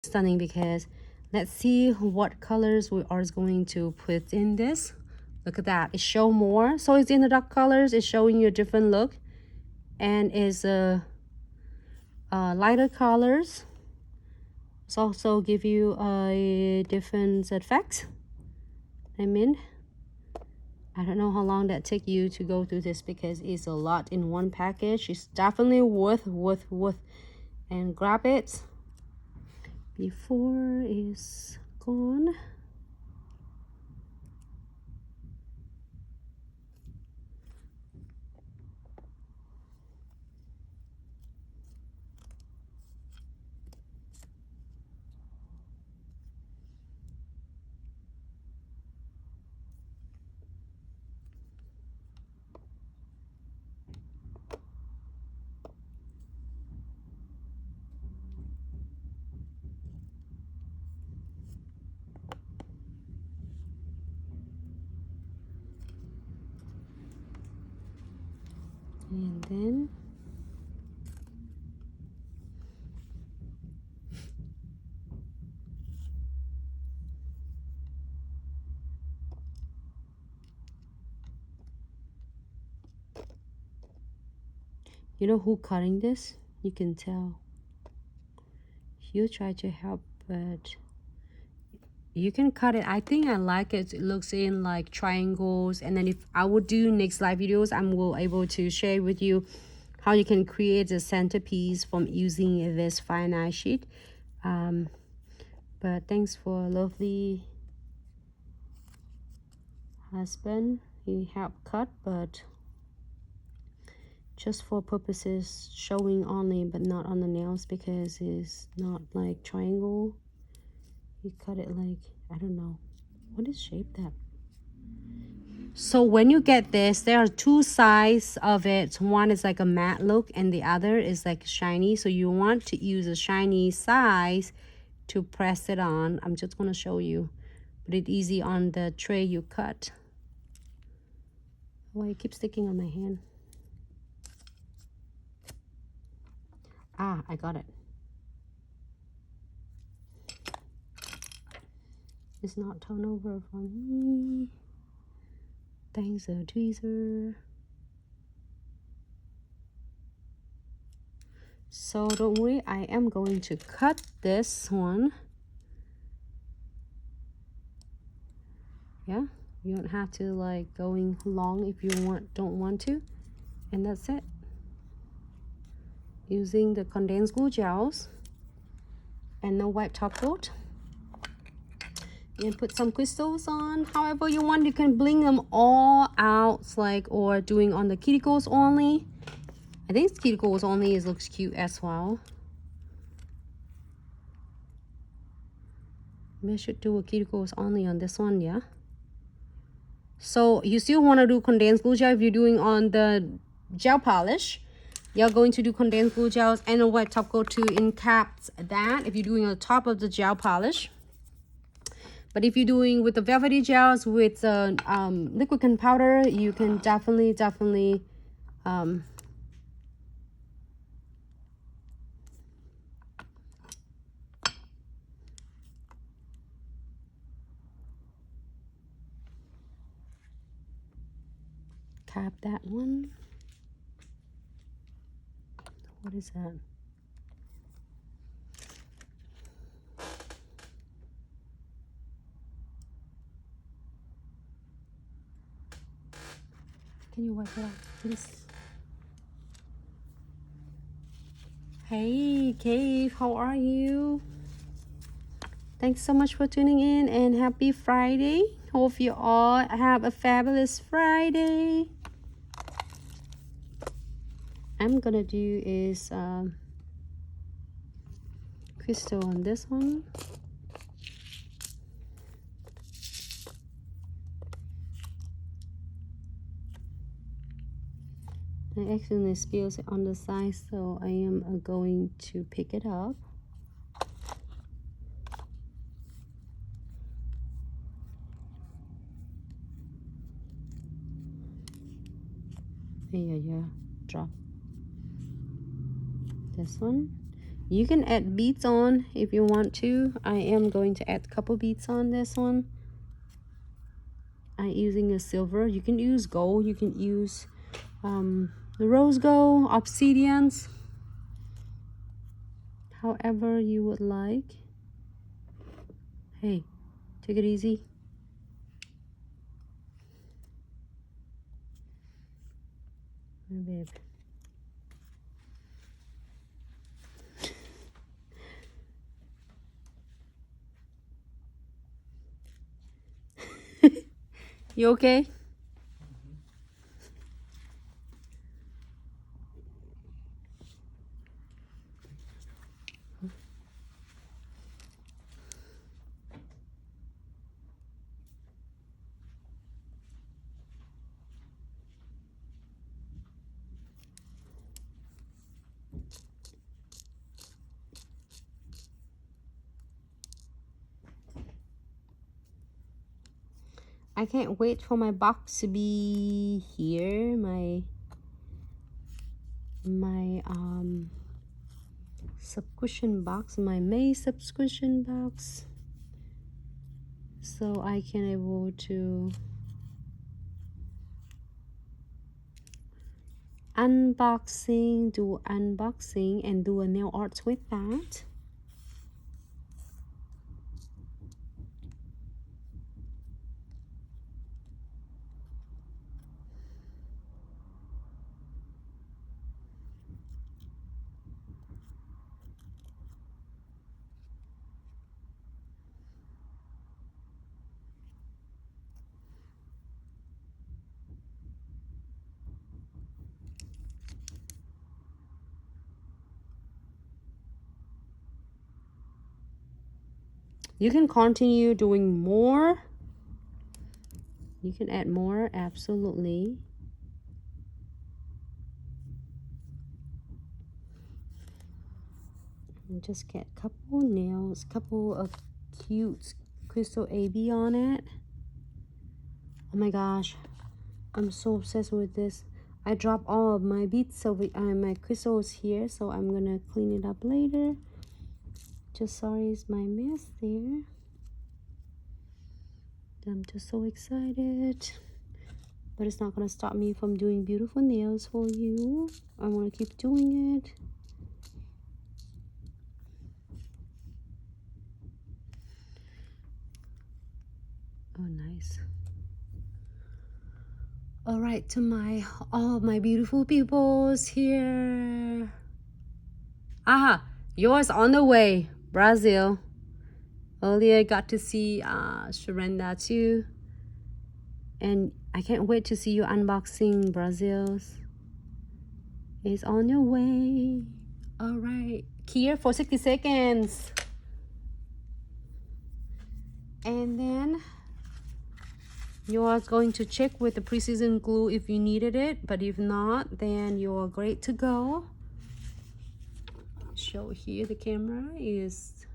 stunning because let's see what colors we are going to put in this. Look at that, it show more. So it's in the dark colors, it's showing you a different look, and is lighter colors. It's also give you a different effect. I mean, I don't know how long that take you to go through this because it's a lot in one package. It's definitely worth and grab it before it's gone. And then you know who cutting this? You can tell. You try to help, but you can cut it. I think I like it. It looks in like triangles. And then if I would do next live videos, I'm will able to share with you how you can create a centerpiece from using this fine art sheet. But thanks for a lovely husband. He helped cut, but just for purposes showing only, but not on the nails because it's not like triangle. He cut it like, I don't know what is shape that. So when you get this, there are two sides of it. One is like a matte look and the other is like shiny. So you want to use a shiny side to press it on. I'm just going to show you. Put it easy on the tray you cut. Why it keeps sticking on my hand? Ah, I got it. It's not turn over for me. Thanks a tweezer. So don't worry, I am going to cut this one. Yeah, you don't have to like going long if you don't want to. And that's it. Using the condensed glue gels and no white top coat. And put some crystals on however you want. You can bling them all out, like, or doing on the cuticles only. I think cuticles only looks cute as well. Maybe I should do a cuticles only on this one, yeah. So you still want to do condensed glue gel if you're doing on the gel polish. You're going to do condensed glue gels and a white top coat to encap that if you're doing on the top of the gel polish. But if you're doing with the velvety gels with liquid and powder, you can definitely cap that one. What is that? Can you wipe it out, please? Hey, Cave, how are you? Thanks so much for tuning in and happy Friday. Hope you all have a fabulous Friday. I'm gonna do is crystal on this one. I accidentally spilled it on the side, so I am going to pick it up. Yeah, drop this one. You can add beads on if you want to. I am going to add a couple beads on this one. I'm using a silver. You can use gold. You can use the rose gold, obsidians, however you would like. Hey, take it easy. My babe. You okay? I can't wait for my box to be here. My subscription box, my May subscription box, so I can able to do unboxing and do a nail art with that. You can continue doing more. You can add more, absolutely. And just get a couple nails, couple of cute crystal AB on it. Oh my gosh, I'm so obsessed with this. I dropped all of my beads over my crystals here, so I'm gonna clean it up later. Just sorry it's my mess there. I'm just so excited, but it's not gonna stop me from doing beautiful nails for you. I want to keep doing it. Oh, nice. All right, to all my beautiful peoples here. Aha, yours on the way, Brazil. Earlier I got to see Sharenda too, and I can't wait to see you unboxing Brazil's. It's on your way. All right, here for 60 seconds, and then you are going to check with the precision glue if you needed it, but if not, then you're great to go. Show here the camera is